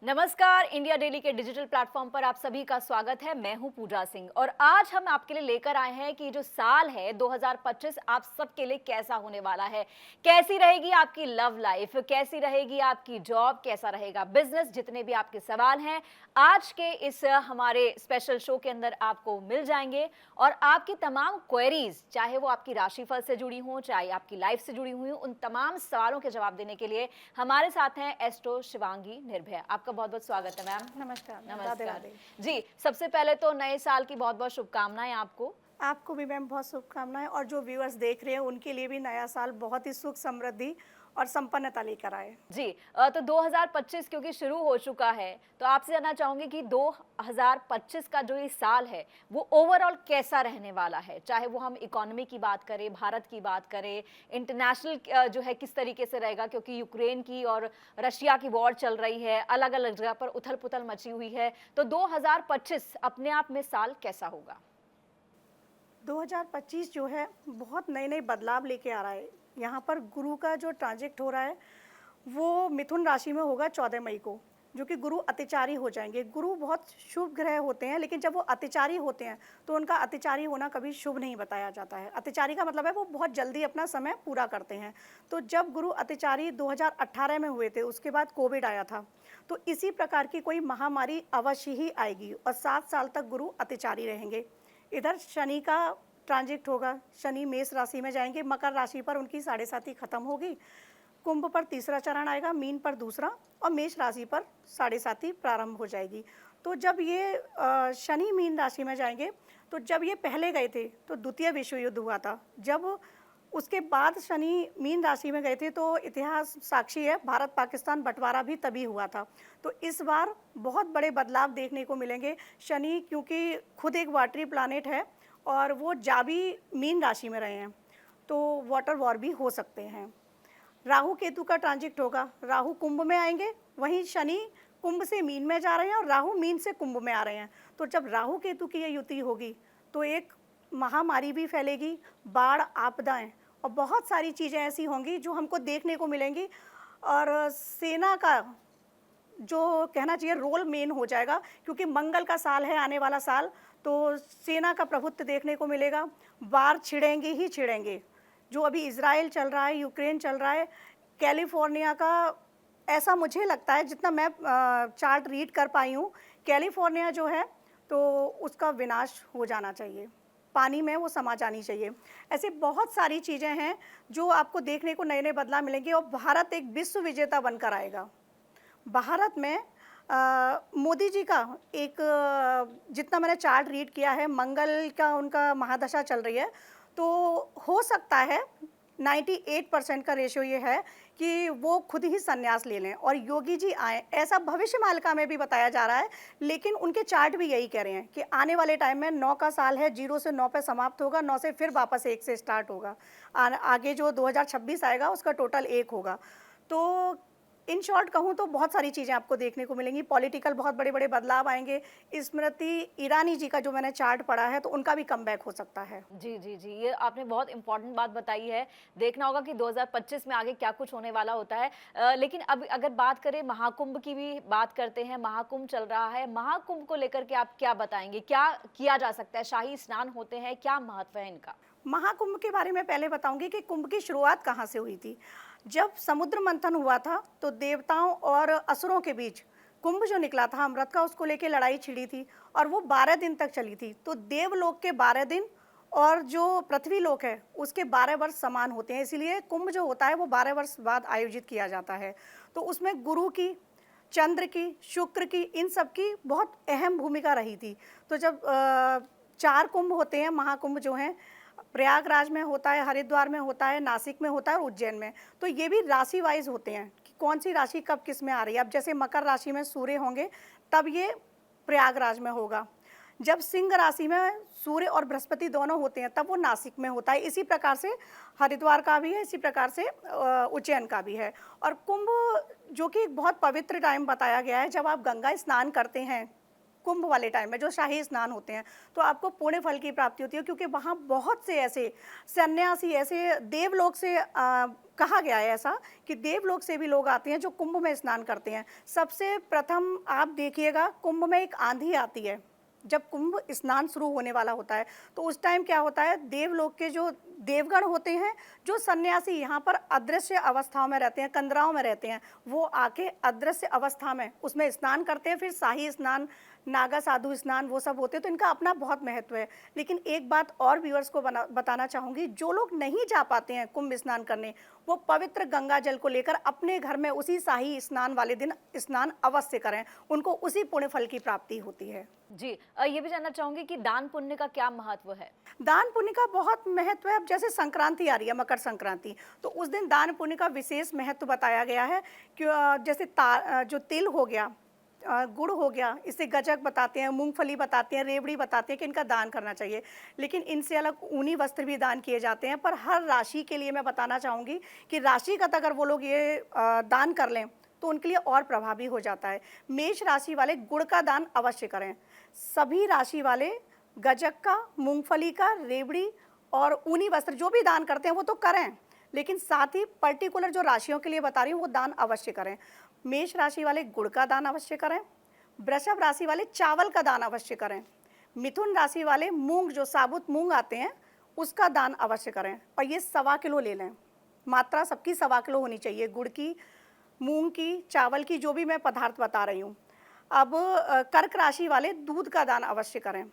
नमस्कार। India daily के digital platform पर आप सभी का स्वागत है। मैं हूं पूजा सिंह और आज हम आपके लिए लेकर आए हैं कि जो साल है 2025 आप सबके लिए कैसा होने वाला है। कैसी रहेगी आपकी लव लाइफ, कैसी रहेगी आपकी जॉब, कैसा रहेगा बिजनेस, जितने भी आपके सवाल हैं आज के इस हमारे स्पेशल शो के अंदर आपको मिल जाएंगे। और आपकी तमाम क्वेरीज, चाहे वो आपकी राशिफल से जुड़ी हों, चाहे आपकी लाइफ से जुड़ी हुई हों, उन तमाम सवालों के जवाब देने के लिए हमारे साथ हैं एस्ट्रो शिवांगी निर्भय। आपका बहुत बहुत स्वागत है मैम। नमस्कार मैम, राधे नमस्कार राधे। जी। सबसे पहले तो नए साल की बहुत बहुत शुभकामनाएं आपको। आपको भी मैम बहुत शुभकामनाएं और जो व्यूअर्स देख रहे हैं उनके लिए भी नया साल बहुत ही सुख समृद्धि और संपन्नता लेकर आए। जी। तो 2025 क्योंकि शुरू हो चुका है, तो आपसे जानना चाहूंगी कि 2025 का जो ये साल है वो ओवरऑल कैसा रहने वाला है। चाहे वो हम इकोनॉमी की बात करें, भारत की बात करें, इंटरनेशनल जो है किस तरीके से रहेगा, क्योंकि यूक्रेन की और रशिया की वॉर चल रही है, अलग अलग जगह पर उथल पुथल मची हुई है। तो 2025 अपने आप में साल कैसा होगा? 2025 जो है बहुत नए नए बदलाव लेके आ रहा है। यहाँ पर गुरु का जो ट्रांजिट हो रहा है वो मिथुन राशि में होगा 14 मई को, जो कि गुरु अतिचारी हो जाएंगे। गुरु बहुत शुभ ग्रह होते हैं, लेकिन जब वो अतिचारी होते हैं तो उनका अतिचारी होना कभी शुभ नहीं बताया जाता है। अतिचारी का मतलब है वो बहुत जल्दी अपना समय पूरा करते हैं। तो जब गुरु अतिचारी 2018 में हुए थे, उसके बाद कोविड आया था, तो इसी प्रकार की कोई महामारी अवश्य ही आएगी और 7 साल तक गुरु अतिचारी रहेंगे। इधर शनि का ट्रांजिट होगा। शनि मेष राशि में जाएंगे, मकर राशि पर उनकी साढ़े साती खत्म होगी, कुंभ पर तीसरा चरण आएगा, मीन पर दूसरा और मेष राशि पर साढ़े साती प्रारंभ हो जाएगी। तो जब ये शनि मीन राशि में जाएंगे, तो जब ये पहले गए थे तो द्वितीय विश्व युद्ध हुआ था। जब उसके बाद शनि मीन राशि में गए थे तो इतिहास साक्षी है, भारत पाकिस्तान बंटवारा भी तभी हुआ था। तो इस बार बहुत बड़े बदलाव देखने को मिलेंगे। शनि क्योंकि खुद एक वाटरी प्लानेट है और वो जा भी मीन राशि में रहे हैं, तो वाटर वॉर भी हो सकते हैं। राहु केतु का ट्रांजिट होगा। राहु कुंभ में आएंगे, वहीं शनि कुंभ से मीन में जा रहे हैं और राहु मीन से कुंभ में आ रहे हैं। तो जब राहु केतु की ये युति होगी तो एक महामारी भी फैलेगी, बाढ़, आपदाएं और बहुत सारी चीज़ें ऐसी होंगी जो हमको देखने को मिलेंगी। और सेना का जो कहना चाहिए रोल मेन हो जाएगा, क्योंकि मंगल का साल है आने वाला साल, तो सेना का प्रभुत्व देखने को मिलेगा। वार छिड़ेंगे ही छिड़ेंगे। जो अभी इजराइल चल रहा है, यूक्रेन चल रहा है, कैलिफोर्निया का, ऐसा मुझे लगता है जितना मैं चार्ट रीड कर पाई हूँ, कैलिफोर्निया जो है तो उसका विनाश हो जाना चाहिए, पानी में वो समा जानी चाहिए। ऐसे बहुत सारी चीज़ें हैं जो आपको देखने को नए नए बदलाव मिलेंगे और भारत एक विश्व विजेता बनकर आएगा। भारत में मोदी जी का एक जितना मैंने चार्ट रीड किया है, मंगल का उनका महादशा चल रही है, तो हो सकता है 98% का रेशियो ये है कि वो खुद ही संन्यास ले लें और योगी जी आए, ऐसा भविष्य मालिका में भी बताया जा रहा है। लेकिन उनके चार्ट भी यही कह रहे हैं कि आने वाले टाइम में 9 का साल है, 0 से 9 पे समाप्त होगा, 9 से फिर वापस 1 से स्टार्ट होगा। आगे जो 2026 आएगा उसका टोटल 1 होगा। तो इन शॉर्ट कहूँ तो बहुत सारी चीज़ें आपको देखने को मिलेंगी। पॉलिटिकल बहुत बड़े बड़े बदलाव आएंगे। स्मृति ईरानी जी का जो मैंने चार्ट पढ़ा है, तो उनका भी कमबैक हो सकता है। जी जी जी, ये आपने बहुत इंपॉर्टेंट बात बताई है। देखना होगा कि 2025 में आगे क्या कुछ होने वाला होता है। लेकिन अब अगर बात करें, महाकुंभ की भी बात करते हैं। महाकुंभ चल रहा है, महाकुंभ को लेकर के आप क्या बताएंगे, क्या किया जा सकता है? शाही स्नान होते हैं, क्या महत्व है इनका? महाकुंभ के बारे में पहले बताऊंगी कि कुंभ की शुरुआत कहाँ से हुई थी। जब समुद्र मंथन हुआ था तो देवताओं और असुरों के बीच कुंभ जो निकला था अमृत का, उसको लेके लड़ाई छिड़ी थी और वो 12 दिन तक चली थी। तो देवलोक के 12 दिन और जो पृथ्वी लोक है उसके 12 वर्ष समान होते हैं, इसीलिए कुंभ जो होता है वो 12 वर्ष बाद आयोजित किया जाता है। तो उसमें गुरु की, चंद्र की, शुक्र की, इन सब की बहुत अहम भूमिका रही थी। तो जब 4 कुंभ होते हैं, महाकुंभ जो हैं, प्रयागराज में होता है, हरिद्वार में होता है, नासिक में होता है और उज्जैन में। तो ये भी राशि वाइज होते हैं कि कौन सी राशि कब किस में आ रही है। अब जैसे मकर राशि में सूर्य होंगे तब ये प्रयागराज में होगा। जब सिंह राशि में सूर्य और बृहस्पति दोनों होते हैं तब वो नासिक में होता है। इसी प्रकार से हरिद्वार का भी है, इसी प्रकार से उज्जैन का भी है। और कुंभ जो कि एक बहुत पवित्र टाइम बताया गया है, जब आप गंगा स्नान करते हैं कुंभ वाले टाइम में जो शाही स्नान होते हैं, तो आपको पुण्य फल की प्राप्ति होती है, क्योंकि वहाँ बहुत से ऐसे सन्यासी, ऐसे देवलोक से कहा गया है ऐसा कि देवलोक से भी लोग आते हैं जो कुंभ में स्नान करते हैं। सबसे प्रथम आप देखिएगा, कुंभ में एक आंधी आती है। जब कुंभ स्नान शुरू होने वाला होता है तो उस टाइम क्या होता है, देवलोक के जो देवगण होते हैं, जो सन्यासी यहाँ पर अदृश्य अवस्थाओं में रहते हैं, कंदराओं में रहते हैं, वो आके अदृश्य अवस्था में उसमें स्नान करते हैं। फिर शाही स्नान, नागा साधु स्नान, वो सब होते हैं। तो इनका अपना बहुत महत्व है। लेकिन एक बात और व्यूअर्स को बताना चाहूँगी, जो लोग नहीं जा पाते हैं कुंभ स्नान करने, वो पवित्र गंगा जल को लेकर अपने घर में उसी शाही स्नान वाले दिन स्नान अवश्य करें, उनको उसी पुण्य फल की प्राप्ति होती है। जी, ये भी जानना चाहूंगी कि दान पुण्य का क्या महत्व है? दान पुण्य का बहुत महत्व है। अब जैसे संक्रांति आ रही है, मकर संक्रांति, तो उस दिन दान पुण्य का विशेष महत्व बताया गया है कि जैसे जो तिल हो गया, गुड़ हो गया, इससे गजक बताते हैं, मूंगफली बताते हैं, रेवड़ी बताते हैं कि इनका दान करना चाहिए। लेकिन इनसे अलग ऊनी वस्त्र भी दान किए जाते हैं। पर हर राशि के लिए मैं बताना चाहूँगी कि राशिगत अगर वो लोग ये दान कर लें तो उनके लिए और प्रभावी हो जाता है। मेष राशि वाले गुड़ का दान अवश्य करें। सभी राशि वाले गजक का, मूंगफली का, रेवड़ी और ऊनी वस्त्र जो भी दान करते हैं वो तो करें, लेकिन साथ ही पर्टिकुलर जो राशियों के लिए बता रही हूँ वो दान अवश्य करें। मेष राशि वाले गुड़ का दान अवश्य करें। वृषभ राशि वाले चावल का दान अवश्य करें। मिथुन राशि वाले मूंग, जो साबुत मूंग आते हैं, उसका दान अवश्य करें। और ये 1.25 किलो ले लें, मात्रा सबकी 1.25 किलो होनी चाहिए, गुड़ की, मूंग की, चावल की, जो भी मैं पदार्थ बता रही हूँ। अब कर्क राशि वाले दूध का दान अवश्य करें।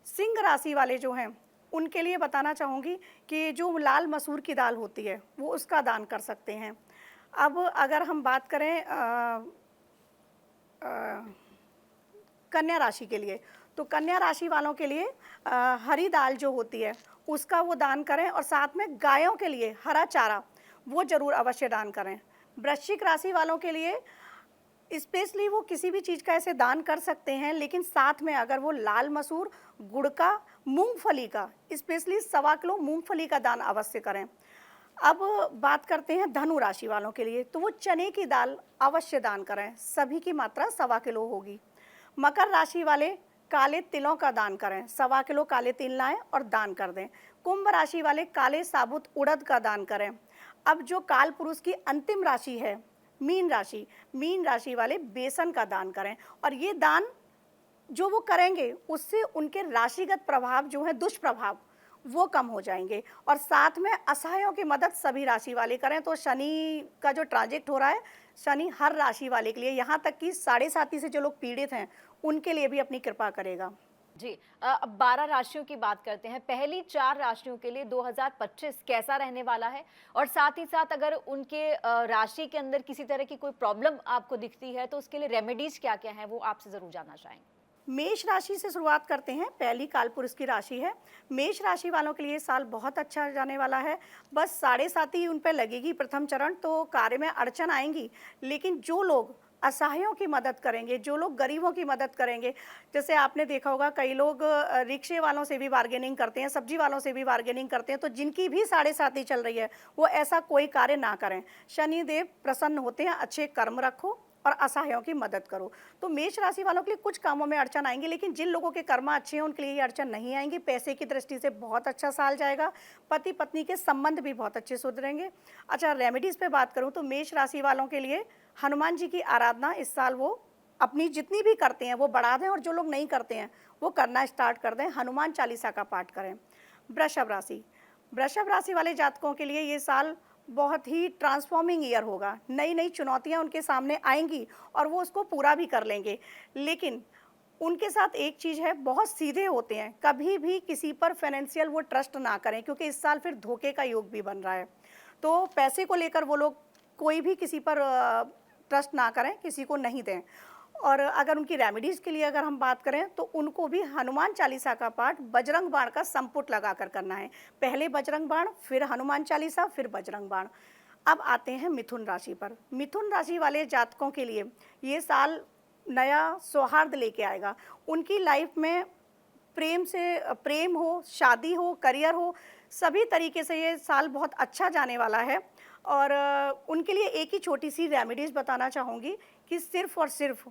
सिंह राशि वाले जो हैं उनके लिए बताना चाहूँगी कि जो लाल मसूर की दाल होती है वो उसका दान कर सकते हैं। अब अगर हम बात करें कन्या राशि के लिए, तो कन्या राशि वालों के लिए हरी दाल जो होती है उसका वो दान करें, और साथ में गायों के लिए हरा चारा वो जरूर अवश्य दान करें। वृश्चिक राशि वालों के लिए स्पेशली वो किसी भी चीज़ का ऐसे दान कर सकते हैं, लेकिन साथ में अगर वो लाल मसूर, गुड़ का, मूंगफली का, स्पेशली 1.25 किलो मूंगफली का दान अवश्य करें। अब बात करते हैं धनु राशि वालों के लिए, तो वो चने की दाल अवश्य दान करें, सभी की मात्रा 1.25 किलो होगी। मकर राशि वाले काले तिलों का दान करें, 1.25 किलो काले तिल लाएं और दान कर दें। कुंभ राशि वाले काले साबुत उड़द का दान करें। अब जो काल पुरुष की अंतिम राशि है मीन राशि, मीन राशि वाले बेसन का दान करें, और ये दान जो वो करेंगे उससे उनके राशिगत प्रभाव जो है, दुष्प्रभाव, वो कम हो जाएंगे। और साथ में असहायों की मदद सभी राशि वाले करें। तो शनि का जो ट्रांजिट हो रहा है, शनि हर राशि वाले के लिए, यहाँ तक कि 7.5 से जो लोग पीड़ित हैं उनके लिए भी अपनी कृपा करेगा। जी, अब 12 राशियों की बात करते हैं। पहली 4 राशियों के लिए 2025 कैसा रहने वाला है, और साथ ही साथ अगर उनके राशि के अंदर किसी तरह की कोई प्रॉब्लम आपको दिखती है तो उसके लिए रेमेडीज क्या क्या हैं, वो आपसे जरूर जानना चाहेंगे। मेष राशि से शुरुआत करते हैं। पहली कालपुरुष की राशि है। मेष राशि वालों के लिए साल बहुत अच्छा जाने वाला है। बस 7.5 ही उन पर लगेगी प्रथम चरण, तो कार्य में अड़चन आएंगी। लेकिन जो लोग असहायों की मदद करेंगे, जो लोग गरीबों की मदद करेंगे, जैसे आपने देखा होगा कई लोग रिक्शे वालों से भी बार्गेनिंग करते हैं, सब्जी वालों से भी बार्गेनिंग करते हैं, तो जिनकी भी 7.5 चल रही है वो ऐसा कोई कार्य ना करें। शनिदेव प्रसन्न होते हैं, अच्छे कर्म रखो और असहायों की मदद करो। तो मेष राशि वालों के लिए कुछ कामों में अड़चन आएंगी, लेकिन जिन लोगों के कर्म अच्छे हैं उनके लिए ये अड़चन नहीं आएंगी। पैसे की दृष्टि से बहुत अच्छा साल जाएगा। पति पत्नी के संबंध भी बहुत अच्छे सुधरेंगे। अच्छा, रेमेडीज पे बात करूं तो मेष राशि वालों के लिए हनुमान जी की आराधना इस साल वो अपनी जितनी भी करते हैं वो बढ़ा दें, और जो लोग नहीं करते हैं वो करना स्टार्ट कर दें। हनुमान चालीसा का पाठ करें। वृषभ राशि, वृषभ राशि वाले जातकों के लिए ये साल बहुत ही ट्रांसफॉर्मिंग ईयर होगा। नई नई चुनौतियां उनके सामने आएंगी और वो उसको पूरा भी कर लेंगे। लेकिन उनके साथ एक चीज़ है, बहुत सीधे होते हैं। कभी भी किसी पर फाइनेंशियल वो ट्रस्ट ना करें, क्योंकि इस साल फिर धोखे का योग भी बन रहा है। तो पैसे को लेकर वो लोग कोई भी किसी पर ट्रस्ट ना करें, किसी को नहीं दें। और अगर उनकी रेमेडीज़ के लिए अगर हम बात करें तो उनको भी हनुमान चालीसा का पाठ बजरंग बाण का संपुट लगाकर करना है। पहले बजरंग बाण, फिर हनुमान चालीसा, फिर बजरंग बाण। अब आते हैं मिथुन राशि पर। मिथुन राशि वाले जातकों के लिए ये साल नया सौहार्द लेके आएगा। उनकी लाइफ में प्रेम हो, शादी हो, करियर हो, सभी तरीके से ये साल बहुत अच्छा जाने वाला है। और उनके लिए एक ही छोटी सी रेमेडीज़ बताना चाहूँगी कि सिर्फ और सिर्फ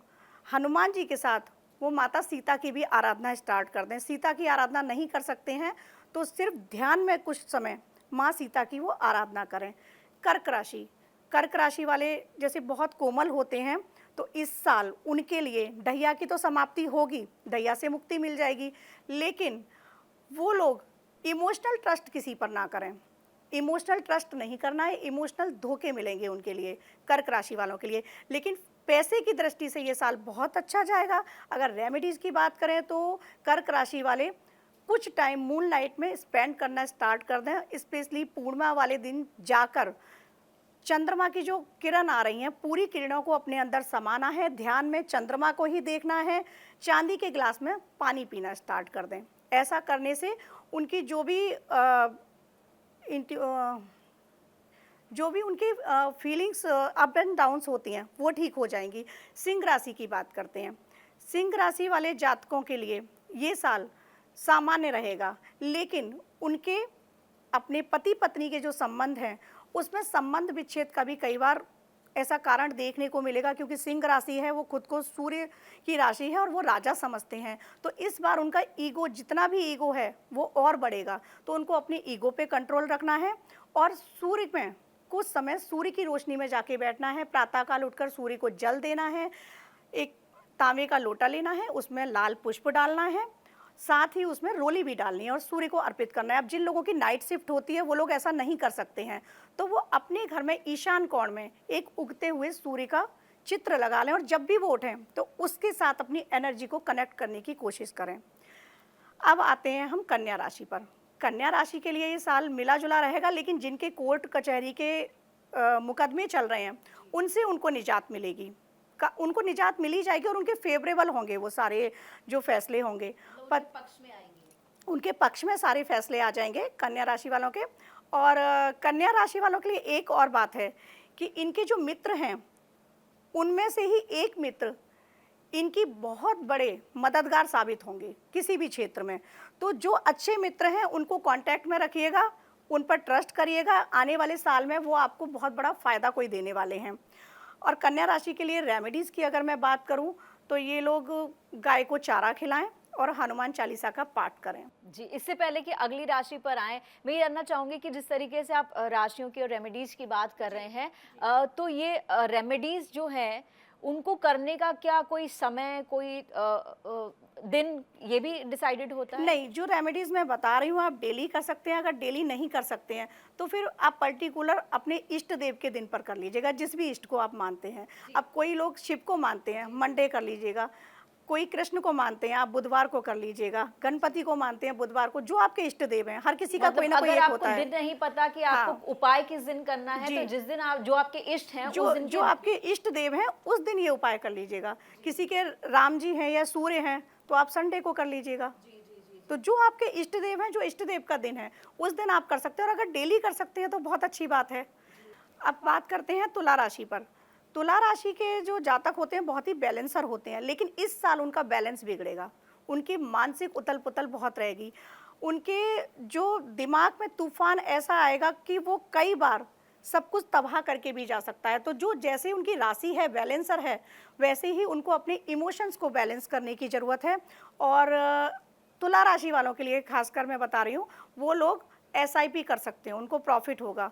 हनुमान जी के साथ वो माता सीता की भी आराधना स्टार्ट कर दें। सीता की आराधना नहीं कर सकते हैं तो सिर्फ ध्यान में कुछ समय माँ सीता की वो आराधना करें। कर्क राशि वाले जैसे बहुत कोमल होते हैं, तो इस साल उनके लिए ढैया की तो समाप्ति होगी, ढैया से मुक्ति मिल जाएगी, लेकिन वो लोग इमोशनल ट्रस्ट किसी पर ना करें। इमोशनल ट्रस्ट नहीं करना है, इमोशनल धोखे मिलेंगे उनके लिए, कर्क राशि वालों के लिए। लेकिन पैसे की दृष्टि से ये साल बहुत अच्छा जाएगा। अगर रेमेडीज़ की बात करें तो कर्क राशि वाले कुछ टाइम मून लाइट में स्पेंड करना स्टार्ट कर दें। स्पेशली पूर्णिमा वाले दिन जाकर चंद्रमा की जो किरण आ रही हैं, पूरी किरणों को अपने अंदर समाना है, ध्यान में चंद्रमा को ही देखना है, चांदी के गिलास में पानी पीना स्टार्ट कर दें। ऐसा करने से उनकी जो भी उनकी फीलिंग्स अप एंड डाउन्स होती हैं वो ठीक हो जाएंगी। सिंह राशि की बात करते हैं। सिंह राशि वाले जातकों के लिए ये साल सामान्य रहेगा, लेकिन उनके अपने पति पत्नी के जो संबंध हैं उसमें संबंध विच्छेद का भी कई बार ऐसा कारण देखने को मिलेगा, क्योंकि सिंह राशि है वो खुद को सूर्य की राशि है और वो राजा समझते हैं। तो इस बार उनका ईगो, जितना भी ईगो है वो और बढ़ेगा, तो उनको अपनी ईगो पे कंट्रोल रखना है और सूर्य में कुछ समय सूर्य की रोशनी में जाके बैठना है। प्रातःकाल उठकर सूर्य को जल देना है, एक तांबे का लोटा लेना है, उसमें लाल पुष्प डालना है, साथ ही उसमें रोली भी डालनी है और सूर्य को अर्पित करना है। अब जिन लोगों की नाइट शिफ्ट होती है वो लोग ऐसा नहीं कर सकते हैं, तो वो अपने घर में ईशान कोण में एक उगते हुए सूर्य का चित्र लगा लें और जब भी वो उठें तो उसके साथ अपनी एनर्जी को कनेक्ट करने की कोशिश करें। अब आते हैं हम कन्या राशि पर। कन्या राशि के लिए ये साल मिला जुला रहेगा, लेकिन जिनके कोर्ट कचहरी के मुकदमे चल रहे हैं उनसे उनको निजात मिलेगी, उनको निजात मिली जाएगी और उनके फेवरेबल होंगे वो सारे जो फैसले होंगे, पक्ष में आएंगे, उनके पक्ष में सारे फैसले आ जाएंगे कन्या राशि वालों के। और कन्या राशि वालों के लिए एक और बात है कि इनके जो मित्र हैं उनमें से ही एक मित्र इनकी बहुत बड़े मददगार साबित होंगे किसी भी क्षेत्र में। तो जो अच्छे मित्र हैं उनको कांटेक्ट में रखिएगा, उन पर ट्रस्ट करिएगा, आने वाले साल में वो आपको बहुत बड़ा फ़ायदा कोई देने वाले हैं। और कन्या राशि के लिए रेमेडीज़ की अगर मैं बात करूं तो ये लोग गाय को चारा खिलाएं और हनुमान चालीसा का पाठ करें। जी, इससे पहले कि अगली राशि पर आएं, मैं ये जानना चाहूंगी कि जिस तरीके से आप राशियों की और रेमेडीज की बात कर रहे हैं, तो ये रेमेडीज जो हैं उनको करने का क्या कोई समय, कोई दिन ये भी डिसाइडेड होता है? नहीं, जो रेमेडीज़ मैं बता रही हूँ आप डेली कर सकते हैं। अगर डेली नहीं कर सकते हैं तो फिर आप पर्टिकुलर अपने इष्ट देव के दिन पर कर लीजिएगा, जिस भी इष्ट को आप मानते हैं। अब कोई लोग शिव को मानते हैं, मंडे कर लीजिएगा, कोई कृष्ण को मानते हैं आप बुधवार को कर लीजिएगा, गणपति को मानते हैं बुधवार को, जो आपके इष्ट देव हैं। हर किसी का कोई ना कोई एक होता है। दिन नहीं पता कि आपको उपाय किस दिन करना है, तो जिस दिन आप जो आपके इष्ट हैं उस दिन जो आपके इष्ट देव हैं उस दिन ये उपाय कर लीजिएगा। किसी के राम जी हैं या सूर्य हैं तो आप संडे को कर लीजिएगा। तो जो आपके इष्ट देव हैं, जो इष्ट देव का दिन है उस दिन आप कर सकते हैं, और अगर डेली कर सकते हैं तो बहुत अच्छी बात है। अब बात करते हैं तुला राशि पर। तुला राशि के जो जातक होते हैं बहुत ही बैलेंसर होते हैं, लेकिन इस साल उनका बैलेंस बिगड़ेगा। उनकी मानसिक उथल पुथल बहुत रहेगी, उनके जो दिमाग में तूफान ऐसा आएगा कि वो कई बार सब कुछ तबाह करके भी जा सकता है। तो जो जैसे उनकी राशि है बैलेंसर है, वैसे ही उनको अपने इमोशंस को बैलेंस करने की ज़रूरत है। और तुला राशि वालों के लिए खासकर मैं बता रही हूँ, वो लोग SIP कर सकते हैं, उनको प्रॉफिट होगा।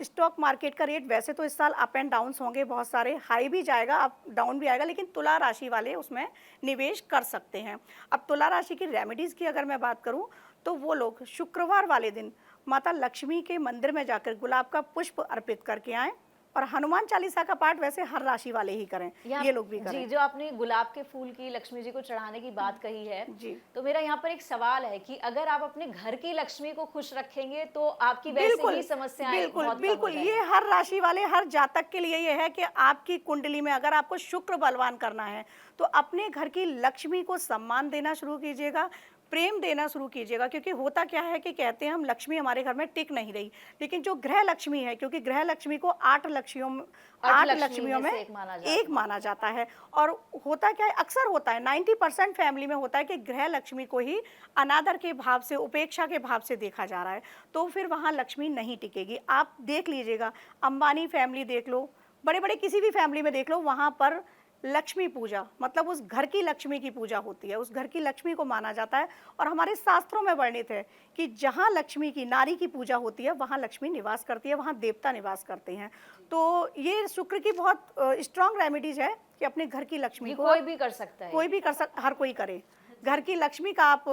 स्टॉक मार्केट का रेट वैसे तो इस साल अप एंड डाउन्स होंगे, बहुत सारे हाई भी जाएगा, अप डाउन भी आएगा, लेकिन तुला राशि वाले उसमें निवेश कर सकते हैं। अब तुला राशि की रेमेडीज़ की अगर मैं बात करूं तो वो लोग शुक्रवार वाले दिन माता लक्ष्मी के मंदिर में जाकर गुलाब का पुष्प अर्पित करके आएँ, और हनुमान चालीसा का पाठ वैसे हर राशि वाले ही करें, ये लोग भी करें। जी, जो आपने गुलाब के फूल की लक्ष्मी जी को चढ़ाने की बात कही है, जी, तो मेरा यहाँ पर एक सवाल है कि अगर आप अपने घर की लक्ष्मी को खुश रखेंगे तो आपकी वैसे ही समस्याएं बहुत कम हो जाएंगी। ये हर राशि वाले, हर जातक के लिए ये है कि आपकी कुंडली में अगर आपको शुक्र बलवान करना है तो अपने घर की लक्ष्मी को सम्मान देना शुरू कीजिएगा, प्रेम देना शुरू कीजिएगा। क्योंकि होता क्या है कि कहते हैं हम लक्ष्मी हमारे घर में टिक नहीं रही, लेकिन जो गृह लक्ष्मी है, क्योंकि गृह लक्ष्मी को 8 लक्ष्मियों में एक माना जाता है। और होता क्या है, अक्सर होता है 90% फैमिली में होता है कि गृह लक्ष्मी को ही अनादर के भाव से, उपेक्षा के भाव से देखा जा रहा है, तो फिर वहाँ लक्ष्मी नहीं टिकेगी। आप देख लीजिएगा, अंबानी फैमिली देख लो, बड़े बड़े किसी भी फैमिली में देख लो, वहाँ पर लक्ष्मी पूजा, मतलब उस घर की लक्ष्मी की पूजा होती है, उस घर की लक्ष्मी को माना जाता है। और हमारे शास्त्रों में वर्णित है कि जहाँ लक्ष्मी की, नारी की पूजा होती है, वहाँ लक्ष्मी निवास करती है, वहाँ देवता निवास करते हैं। तो ये शुक्र की बहुत स्ट्रांग रेमेडीज है कि अपने घर की लक्ष्मी ये को कोई भी कर सकता है। कोई भी कर सक हर कोई करे। घर की लक्ष्मी का आप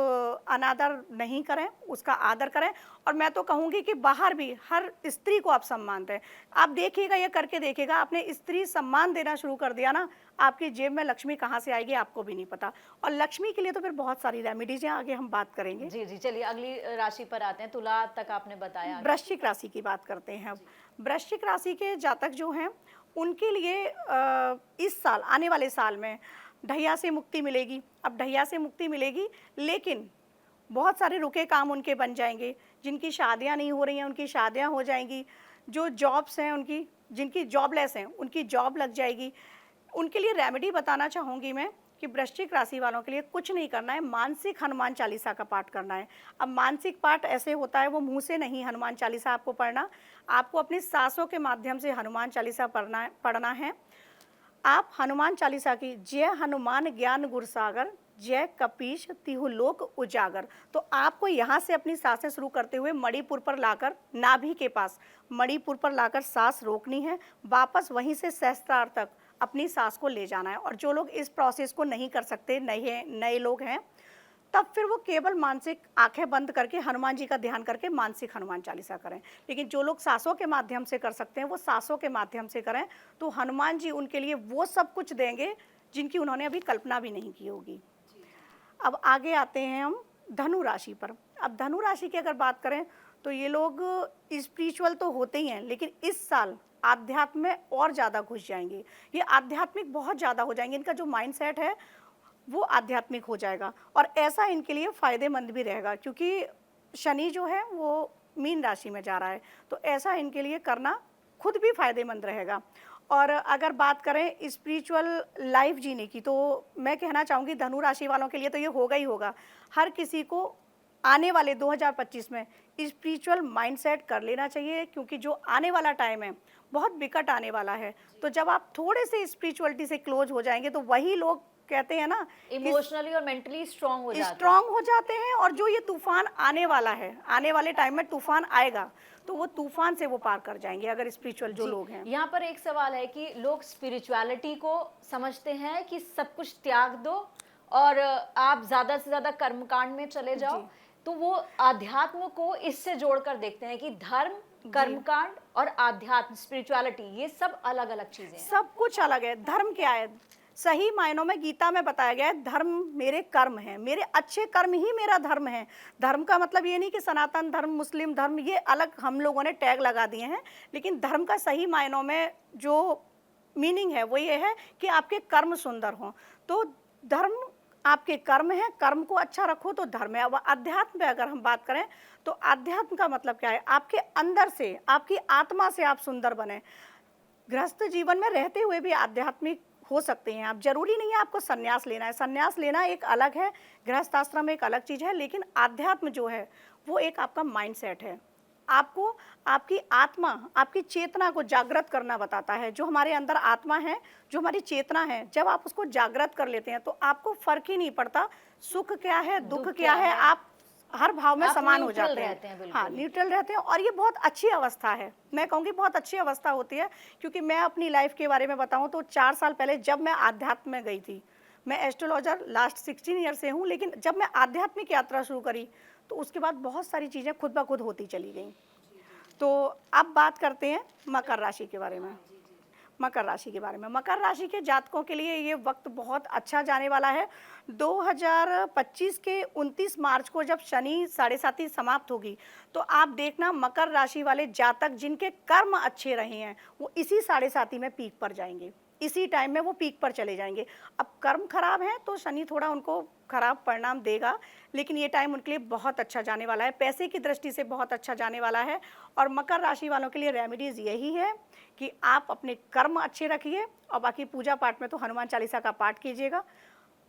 अनादर नहीं करें, उसका आदर करें। और मैं तो कहूँगी कि बाहर भी हर स्त्री को आप सम्मान दें। आप देखिएगा, ये करके देखिएगा, आपने स्त्री सम्मान देना शुरू कर दिया ना, आपकी जेब में लक्ष्मी कहाँ से आएगी आपको भी नहीं पता। और लक्ष्मी के लिए तो फिर बहुत सारी रेमेडीज हैं, आगे हम बात करेंगे। जी जी, चलिए अगली राशि पर आते हैं। तुला तक आपने बताया। वृश्चिक राशि की बात करते हैं अब। वृश्चिक राशि के जातक जो हैं, उनके लिए इस साल, आने वाले साल में ढैया से मुक्ति मिलेगी। अब ढैया से मुक्ति मिलेगी, लेकिन बहुत सारे रुके काम उनके बन जाएंगे। जिनकी शादियां नहीं हो रही हैं, उनकी शादियां हो जाएंगी। जो जॉब्स हैं उनकी, जिनकी जॉबलेस हैं, उनकी जॉब लग जाएगी। उनके लिए रेमेडी बताना चाहूँगी मैं कि वृश्चिक राशि वालों के लिए कुछ नहीं करना है, मानसिक हनुमान चालीसा का पाठ करना है। अब मानसिक पाठ ऐसे होता है, वो मुंह से नहीं हनुमान चालीसा आपको पढ़ना, आपको अपनी सांसों के माध्यम से हनुमान चालीसा पढ़ना है। आप हनुमान चालीसा की जय हनुमान ज्ञान गुर सागर, जय कपीश तिहु लोक उजागर, तो आपको यहाँ से अपनी सांसें शुरू करते हुए मणिपुर पर लाकर, नाभि के पास मणिपुर पर लाकर सांस रोकनी है। वापस वहीं से सहस्त्रार तक अपनी सांस को ले जाना है। और जो लोग इस प्रोसेस को नहीं कर सकते, नए लोग हैं, तब फिर वो केवल मानसिक आंखें बंद करके हनुमान जी का ध्यान करके मानसिक हनुमान चालीसा करें। लेकिन जो लोग सांसों के माध्यम से कर सकते हैं, वो सांसों के माध्यम से करें, तो हनुमान जी उनके लिए वो सब कुछ देंगे जिनकी उन्होंने अभी कल्पना भी नहीं की होगी। अब आगे आते हैं हम धनु राशि पर। अब धनु राशि की अगर बात करें तो ये लोग स्पिरिचुअल तो होते ही हैं, लेकिन इस साल आध्यात्म में और ज़्यादा घुस जाएंगे। ये आध्यात्मिक बहुत ज़्यादा हो जाएंगे, इनका जो माइंडसेट है वो आध्यात्मिक हो जाएगा। और ऐसा इनके लिए फ़ायदेमंद भी रहेगा, क्योंकि शनि जो है वो मीन राशि में जा रहा है, तो ऐसा इनके लिए करना खुद भी फ़ायदेमंद रहेगा। और अगर बात करें स्पिरिचुअल लाइफ जीने की, तो मैं कहना चाहूँगी धनु राशि वालों के लिए तो ये होगा ही होगा। हर किसी को आने वाले 2025 में स्पिरिचुअल माइंडसेट कर लेना चाहिए, क्योंकि जो आने वाला टाइम है बहुत विकट आने वाला है। तो जब आप थोड़े से स्पिरिचुअलिटी से क्लोज हो जाएंगे, तो वही लोग कहते हैं ना, इमोशनली और मेंटली स्ट्रांग हो जाते हैं। और जो ये तूफान आने वाला है, आने वाले टाइम में तूफान आएगा, तो वो तूफान से वो पार कर जाएंगे अगर स्पिरिचुअल जो लोग हैं। यहाँ पर एक सवाल है कि लोग स्पिरिचुअलिटी को समझते हैं कि सब कुछ त्याग दो और आप ज्यादा से ज्यादा कर्मकांड में चले जाओ, तो वो आध्यात्म को इससे जोड़कर देखते हैं कि धर्म, कर्मकांड और आध्यात्म, स्पिरिचुअलिटी, ये सब अलग अलग चीजें हैं। सब कुछ अलग है। धर्म क्या है? सही मायनों में गीता में बताया गया है, धर्म मेरे कर्म हैं, मेरे अच्छे कर्म ही मेरा धर्म है। धर्म का मतलब ये नहीं कि सनातन धर्म, मुस्लिम धर्म, ये अलग हम लोगों ने टैग लगा दिए हैं। लेकिन धर्म का सही मायनों में जो मीनिंग है वो ये है कि आपके कर्म सुंदर हों। तो धर्म आपके कर्म है, कर्म को अच्छा रखो तो धर्म है। अब अध्यात्म पे अगर हम बात करें तो अध्यात्म का मतलब क्या है? आपके अंदर से, आपकी आत्मा से आप सुंदर बने। गृहस्थ जीवन में रहते हुए भी आध्यात्मिक हो सकते हैं आप। जरूरी नहीं है आपको संन्यास लेना है, संन्यास लेना एक अलग है, गृहस्थ आश्रम एक अलग चीज़ है। लेकिन आध्यात्म जो है वो एक आपका माइंडसेट है। आपको आपकी आत्मा, आपकी चेतना को जागृत करना बताता है। जो हमारे अंदर आत्मा है, जो हमारी चेतना है, जब आप उसको जागृत कर लेते हैं तो आपको फर्क ही नहीं पड़ता सुख क्या है, दुख क्या है, आप हर भाव में समान हो जाते हैं। हाँ, न्यूट्रल रहते हैं। और ये बहुत अच्छी अवस्था है, मैं कहूँगी बहुत अच्छी अवस्था होती है। क्योंकि मैं अपनी लाइफ के बारे में बताऊँ तो 4 साल पहले जब मैं आध्यात्म में गई थी, मैं एस्ट्रोलॉजर लास्ट 16 ईयर से हूँ, लेकिन जब मैं आध्यात्मिक यात्रा शुरू करी तो उसके बाद बहुत सारी चीज़ें खुद ब खुद होती चली गई। तो अब बात करते हैं मकर राशि के बारे में। मकर राशि के बारे में, मकर राशि के जातकों के लिए ये वक्त बहुत अच्छा जाने वाला है। 2025 के 29 मार्च को जब शनि 7.5 समाप्त होगी, तो आप देखना मकर राशि वाले जातक जिनके कर्म अच्छे रहे हैं वो इसी 7.5 में पीक पर जाएंगे, इसी टाइम में वो पीक पर चले जाएंगे। अब कर्म खराब है तो शनि थोड़ा उनको खराब परिणाम देगा, लेकिन ये टाइम उनके लिए बहुत अच्छा जाने वाला है, पैसे की दृष्टि से बहुत अच्छा जाने वाला है। और मकर राशि वालों के लिए रेमेडीज यही है कि आप अपने कर्म अच्छे रखिए और बाकी पूजा पाठ में तो हनुमान चालीसा का पाठ कीजिएगा।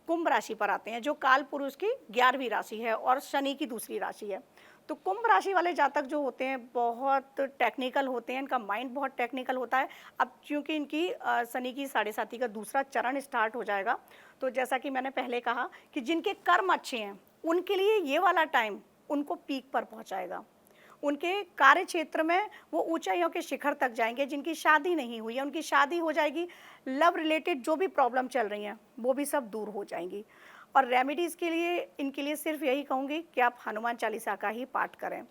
कुंभ राशि पर आते हैं, जो काल पुरुष की 11वीं राशि है और शनि की दूसरी राशि है। तो कुंभ राशि वाले जातक जो होते हैं बहुत टेक्निकल होते हैं, इनका माइंड बहुत टेक्निकल होता है। अब क्योंकि इनकी शनि की साढ़े साथी का दूसरा चरण स्टार्ट हो जाएगा, तो जैसा कि मैंने पहले कहा कि जिनके कर्म अच्छे हैं उनके लिए ये वाला टाइम उनको पीक पर पहुंचाएगा। उनके कार्य क्षेत्र में वो ऊंचाइयों के शिखर तक जाएंगे। जिनकी शादी नहीं हुई है उनकी शादी हो जाएगी। लव रिलेटेड जो भी प्रॉब्लम चल रही हैं वो भी सब दूर हो जाएंगी। और रेमेडीज़ के लिए इनके लिए सिर्फ यही कहूँगी कि आप हनुमान चालीसा का ही पाठ करें,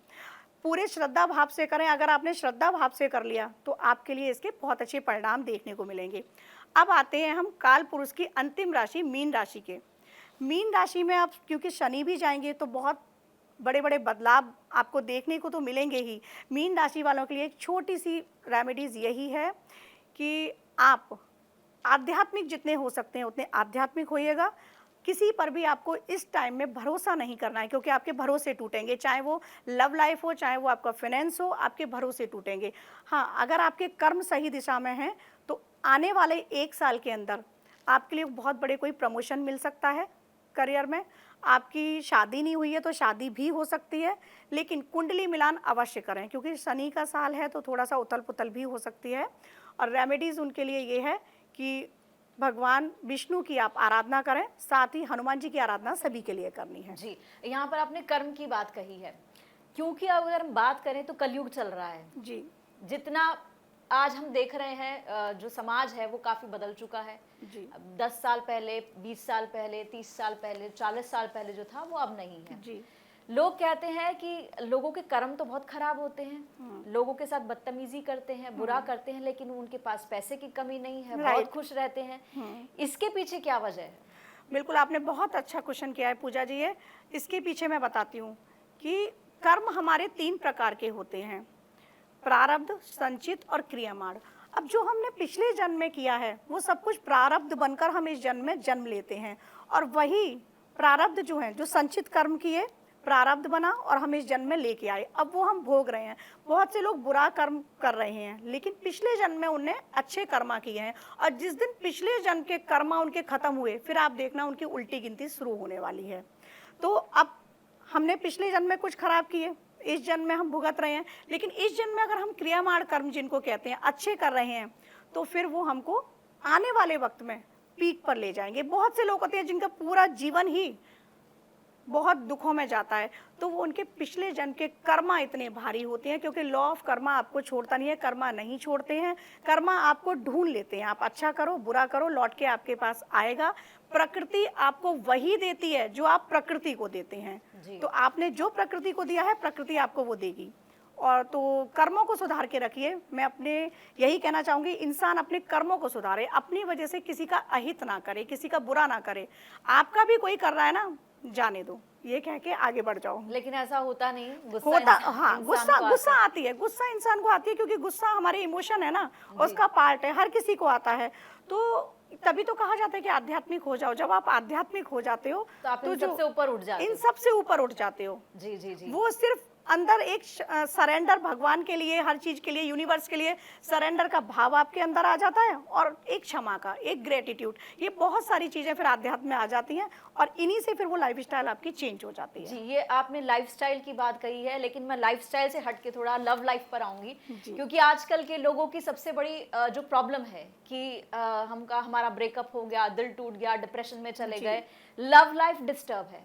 पूरे श्रद्धा भाव से करें। अगर आपने श्रद्धा भाव से कर लिया तो आपके लिए इसके बहुत अच्छे परिणाम देखने को मिलेंगे। अब आते हैं हम काल पुरुष की अंतिम राशि मीन राशि के। मीन राशि में आप क्योंकि शनि भी जाएंगे तो बहुत बड़े बड़े बदलाव आपको देखने को तो मिलेंगे ही। मीन राशि वालों के लिए एक छोटी सी रेमेडीज़ यही है कि आप आध्यात्मिक जितने हो सकते हैं उतने आध्यात्मिक होइएगा। किसी पर भी आपको इस टाइम में भरोसा नहीं करना है, क्योंकि आपके भरोसे टूटेंगे। चाहे वो लव लाइफ हो, चाहे वो आपका फाइनेंस हो, आपके भरोसे टूटेंगे। हाँ, अगर आपके कर्म सही दिशा में हैं तो आने वाले 1 साल के अंदर आपके लिए बहुत बड़े कोई प्रमोशन मिल सकता है करियर में। आपकी शादी नहीं हुई है तो शादी भी हो सकती है, लेकिन कुंडली मिलान अवश्य करें, क्योंकि शनि का साल है तो थोड़ा सा उथल पुथल भी हो सकती है। और रेमेडीज़ उनके लिए ये है कि भगवान विष्णु की आप आराधना करें, साथ ही हनुमान जी की आराधना सभी के लिए करनी है। जी, यहाँ पर आपने कर्म की बात कही है, क्योंकि अगर हम बात करें तो कलयुग चल रहा है जी जितना आज हम देख रहे हैं, जो समाज है वो काफी बदल चुका है। जी 10 साल पहले, 20 साल पहले, 30 साल पहले, 40 साल पहले जो था वो अब नहीं है। जी लोग कहते हैं कि लोगों के कर्म तो बहुत खराब होते हैं, लोगों के साथ बदतमीजी करते हैं, बुरा करते हैं, लेकिन उनके पास पैसे की कमी नहीं है, बहुत खुश रहते हैं। इसके पीछे क्या वजह है? बिल्कुल, आपने बहुत अच्छा क्वेश्चन किया है पूजा जी। ये इसके पीछे मैं बताती हूँ कि कर्म हमारे 3 प्रकार के होते हैं, प्रारब्ध, संचित और क्रियामाण। अब जो हमने पिछले जन्म में किया है वो सब कुछ प्रारब्ध बनकर हम इस जन्म में जन्म लेते हैं, और वही प्रारब्ध जो है, जो संचित कर्म किए, प्रारब्ध बना और हम इस जन्म में लेके आए, अब वो हम भोग रहे हैं। बहुत से लोग बुरा कर्म कर रहे हैं लेकिन पिछले जन्म में उनने अच्छे कर्मा किए हैं, और जिस दिन पिछले जन्म के कर्मा उनके खत्म हुए फिर आप देखना उनकी उल्टी गिनती शुरू होने वाली है। तो अब हमने पिछले जन्म में कुछ खराब किए, इस जन्म में हम भुगत रहे हैं, लेकिन इस जन्म में अगर हम क्रियामाण कर्म जिनको कहते हैं अच्छे कर रहे हैं तो फिर वो हमको आने वाले वक्त में पीक पर ले जाएंगे। बहुत से लोग होते हैं जिनका पूरा जीवन ही बहुत दुखों में जाता है, तो वो उनके पिछले जन्म के कर्मा इतने भारी होते हैं, क्योंकि लॉ ऑफ कर्मा आपको छोड़ता नहीं है, कर्मा नहीं छोड़ते हैं, कर्मा आपको ढूंढ लेते हैं। आप अच्छा करो बुरा करो, लौट के आपके पास आएगा। प्रकृति आपको वही देती है जो आप प्रकृति को देते हैं, तो आपने जो प्रकृति को दिया है प्रकृति आपको वो देगी। और तो कर्मों को सुधार के रखिए। मैं अपने यही कहना चाहूँगी, इंसान अपने कर्मों को सुधारे, अपनी वजह से किसी का अहित ना करे, किसी का बुरा ना करे। आपका भी कोई कर रहा है ना, जाने दो, ये कह के आगे बढ़ जाओ। लेकिन ऐसा होता नहीं, गुस्सा होता, इंसान- हाँ, इंसान को गुस्सा आता है। आती है, गुस्सा इंसान को आती है, क्योंकि गुस्सा हमारे इमोशन है ना, उसका पार्ट है, हर किसी को आता है। तो तभी तो कहा जाता है कि आध्यात्मिक हो जाओ। जब आप आध्यात्मिक हो जाते हो तो आप इन जो सबसे ऊपर उठ जाते इन हो। सबसे ऊपर उठ जाते हो। जी जी जी। वो सिर्फ अंदर एक सरेंडर भगवान के लिए, हर चीज के लिए, यूनिवर्स के लिए सरेंडर का भाव आपके अंदर आ जाता है, और एक क्षमा का, एक ग्रेटिट्यूड, ये बहुत सारी चीजें फिर आध्यात्म में आ जाती हैं, और इन्हीं से फिर वो लाइफस्टाइल आपकी चेंज हो जाती है। जी, ये आपने लाइफस्टाइल की बात कही है, लेकिन मैं लाइफस्टाइल से हट के थोड़ा लव लाइफ पर आऊंगी, क्योंकि आजकल के लोगों की सबसे बड़ी जो प्रॉब्लम है कि हमारा ब्रेकअप हो गया, दिल टूट गया, डिप्रेशन में चले गए, लव लाइफ डिस्टर्ब है।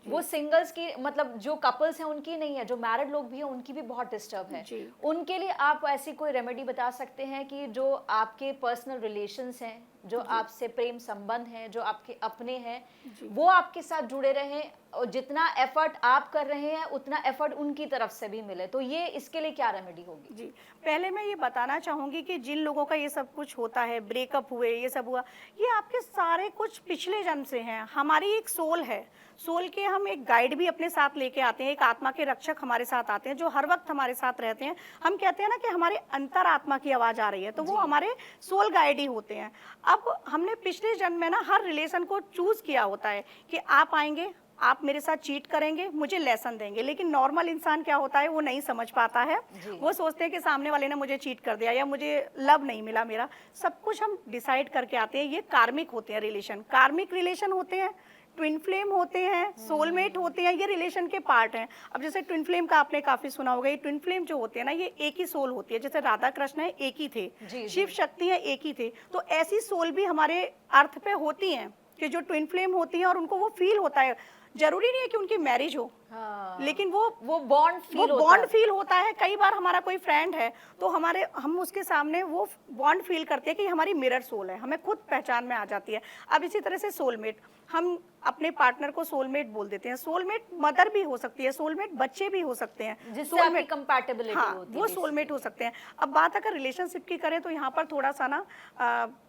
वो सिंगल्स की, मतलब जो कपल्स हैं उनकी नहीं है, जो मैरिड लोग भी हैं उनकी भी बहुत डिस्टर्ब है। उनके लिए आप ऐसी कोई रेमेडी बता सकते हैं कि जो आपके पर्सनल रिलेशंस हैं, जो आपसे प्रेम संबंध हैं, जो आपके अपने हैं, वो आपके साथ जुड़े रहें, और जितना एफर्ट आप कर रहे हैं उतना एफर्ट उनकी तरफ से भी मिले, तो ये इसके लिए क्या रेमेडी होगी? जी, पहले मैं ये बताना चाहूँगी कि जिन लोगों का ये सब कुछ होता है, ब्रेकअप हुए, ये सब हुआ, ये आपके सारे कुछ पिछले जन्म से हैं। हमारी एक सोल है, सोल के हम एक गाइड भी अपने साथ लेके आते हैं, एक आत्मा के रक्षक हमारे साथ आते हैं जो हर वक्त हमारे साथ रहते हैं। हम कहते हैं ना कि हमारे अंतर आत्मा की आवाज़ आ रही है, तो वो हमारे सोल गाइड ही होते हैं। अब हमने पिछले जन्म में ना हर रिलेशन को चूज किया होता है कि आप आएंगे, आप मेरे साथ चीट करेंगे, मुझे लेसन देंगे, लेकिन नॉर्मल इंसान क्या होता है, वो नहीं समझ पाता है। वो सोचते हैं कि सामने वाले ने मुझे चीट कर दिया या मुझे लव नहीं मिला मेरा। सब कुछ हम डिसाइड करके आते हैं। ये कार्मिक होते हैं रिलेशन, कार्मिक रिलेशन होते हैं ट्विन फ्लेम होते हैं, सोलमेट होते हैं, ये रिलेशन के पार्ट हैं। अब जैसे ट्विन फ्लेम का आपने काफी सुना होगा, ये ट्विन फ्लेम जो होते हैं ना, ये एक ही सोल होती है। जैसे राधा कृष्ण है एक ही थे, जी, शिव जी। शक्ति है एक ही थे, तो ऐसी सोल भी हमारे अर्थ पे होती हैं कि जो ट्विन फ्लेम होती हैं और उनको वो फील होता है। जरूरी नहीं है कि उनकी मैरिज हो, हाँ, लेकिन वो बॉन्ड वो फील होता बॉन्ड है। फील होता है। कई बार हमारा कोई फ्रेंड है तो हम उसके सामने वो बॉन्ड फील करते हैं कि हमारी मिरर सोल है, हमें खुद पहचान में आ जाती है। अब इसी तरह से सोलमेट, हम अपने पार्टनर को सोलमेट बोल देते हैं। सोलमेट मदर भी हो सकती है, सोलमेट बच्चे भी हो सकते हैं, जिससे आपकी सोलमेट कंपैटिबिलिटी हाँ होती है वो basically। सोलमेट हो सकते हैं। अब बात अगर रिलेशनशिप की करें तो यहाँ पर थोड़ा सा ना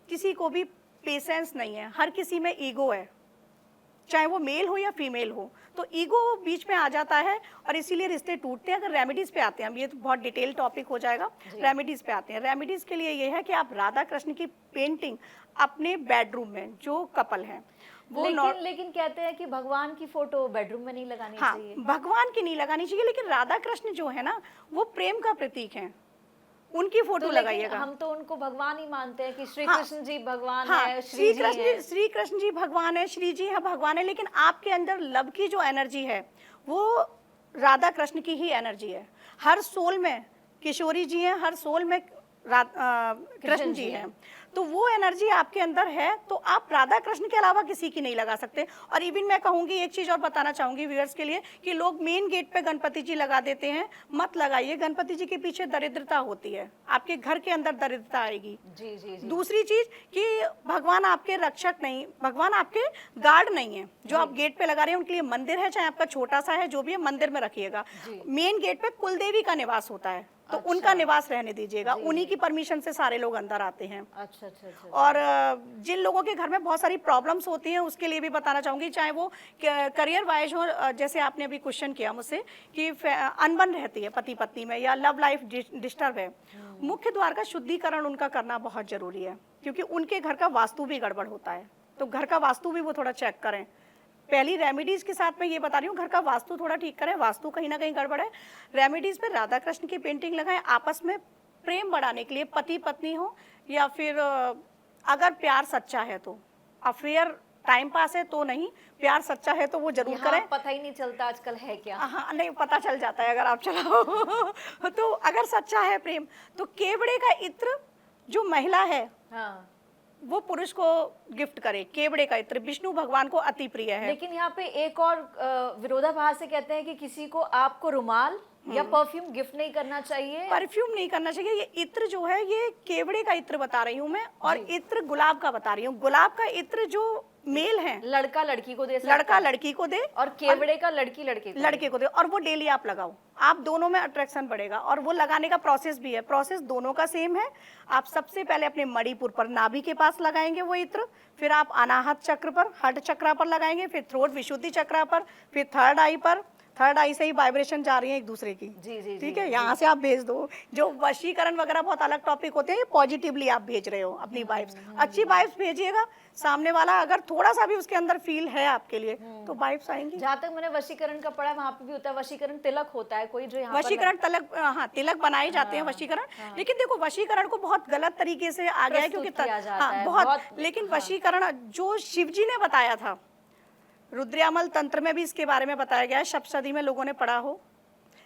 किसी को भी पेशेंस नहीं है, हर किसी में ईगो है, चाहे वो मेल हो या फीमेल हो, तो ईगो बीच में आ जाता है और इसीलिए रिश्ते टूटते हैं। अगर रेमेडीज पे आते हैं, हम ये तो बहुत डिटेल टॉपिक हो जाएगा, रेमेडीज पे आते हैं। रेमेडीज के लिए ये है कि आप राधा कृष्ण की पेंटिंग अपने बेडरूम में, जो कपल हैं वो लेकिन कहते हैं कि भगवान की फोटो बेडरूम में नहीं लगानी हाँ चाहिए। भगवान की नहीं लगानी चाहिए, लेकिन राधा कृष्ण जो है ना वो प्रेम का प्रतीक है, उनकी फोटो तो लेकिन लगाइएगा। हम तो उनको भगवान ही मानते हैं कि श्री हाँ, कृष्ण जी भगवान हाँ, है, श्री जी है। श्री कृष्ण जी भगवान है, श्री जी है भगवान है, लेकिन आपके अंदर लव की जो एनर्जी है वो राधा कृष्ण की ही एनर्जी है। हर सोल में किशोरी जी हैं, हर सोल में कृष्ण जी हैं, तो वो एनर्जी आपके अंदर है, तो आप राधा कृष्ण के अलावा किसी की नहीं लगा सकते। और इवन मैं कहूंगी, एक चीज और बताना चाहूंगी व्यूअर्स के लिए, कि लोग मेन गेट पे गणपति जी लगा देते हैं, मत लगाइए। गणपति जी के पीछे दरिद्रता होती है, आपके घर के अंदर दरिद्रता आएगी। जी जी जी। दूसरी चीज कि भगवान आपके रक्षक नहीं, भगवान आपके गार्ड नहीं है। जो आप गेट पे लगा रहे हैं उनके लिए मंदिर है, चाहे आपका छोटा सा है, जो भी है मंदिर में रखिएगा। मेन गेट पे कुलदेवी का निवास होता है, तो उनका निवास रहने दीजिएगा, उन्हीं की परमिशन से सारे लोग अंदर आते हैं। अच्छा अच्छा अच्छा। और जिन लोगों के घर में बहुत सारी प्रॉब्लम्स होती हैं उसके लिए भी बताना चाहूंगी, चाहे वो करियर वाइज हो, जैसे आपने अभी क्वेश्चन किया मुझसे कि अनबन रहती है पति पत्नी में, या लव लाइफ डिस्टर्ब है, मुख्य द्वार का शुद्धिकरण उनका करना बहुत जरूरी है, क्योंकि उनके घर का वास्तु भी गड़बड़ होता है, तो घर का वास्तु भी वो थोड़ा चेक करें। पहली रेमेडीज के साथ मैं ये बता रही हूँ, घर का वास्तु थोड़ा ठीक करें, वास्तु कहीं ना कहीं गड़बड़ है। रेमेडीज पे राधा कृष्ण की पेंटिंग लगाएं, आपस में प्रेम बढ़ाने के लिए, पति पत्नी हो या फिर अगर प्यार सच्चा है तो, अफेयर टाइम पास है तो नहीं, प्यार सच्चा है तो वो जरूर करें। पता ही नहीं चलता आजकल है क्या। हाँ नहीं, पता चल जाता है अगर आप चलाओ तो अगर सच्चा है प्रेम, तो केवड़े का इत्र जो महिला है हाँ। वो पुरुष को गिफ्ट करे। केवड़े का इत्र विष्णु भगवान को अति प्रिय है। लेकिन यहाँ पे एक और विरोधाभास से कहते हैं कि किसी को आपको रुमाल या परफ्यूम गिफ्ट नहीं करना चाहिए। परफ्यूम नहीं करना चाहिए। ये इत्र जो है ये केवड़े का इत्र बता रही हूँ मैं, और इत्र गुलाब का बता रही हूँ। गुलाब का इत्र जो मेल है, लड़का लड़की को दे सकता है, लड़का लड़की को दे, और केवड़े का लड़की लड़के को दे, और वो डेली आप लगाओ, आप दोनों में अट्रैक्शन बढ़ेगा। और वो लगाने का प्रोसेस भी है, प्रोसेस दोनों का सेम है। आप सबसे पहले अपने मणिपुर पर, नाभि के पास लगाएंगे वो इत्र, फिर आप अनाहत चक्र पर, हट चक्रा पर लगाएंगे, फिर थ्रोट विशुद्धि चक्रा पर, फिर थर्ड आई पर। थर्ड आई से ही वाइब्रेशन जा रही है एक दूसरे की। जी जी ठीक है, यहाँ से आप भेज दो। जो वशीकरण वगैरह बहुत अलग टॉपिक होते हैं, ये पॉजिटिवली आप भेज रहे हो अपनी वाइब्स, अच्छी वाइब्स भेजिएगा। सामने वाला अगर थोड़ा सा भी उसके अंदर फील है आपके लिए तो वाइब्स आएंगी। जहाँ तक मैंने वशीकरण का पढ़ा, वहाँ पे भी होता है वशीकरण तिलक होता है कोई, जो यहाँ वशीकरण तिलक, हाँ तिलक बनाए जाते हैं वशीकरण। लेकिन देखो वशीकरण को बहुत गलत तरीके से आ गया है, क्योंकि हाँ बहुत, लेकिन वशीकरण जो शिव जी ने बताया था, रुद्रयामल तंत्र में भी इसके बारे में बताया गया है। सप्तशती में लोगों ने पढ़ा हो,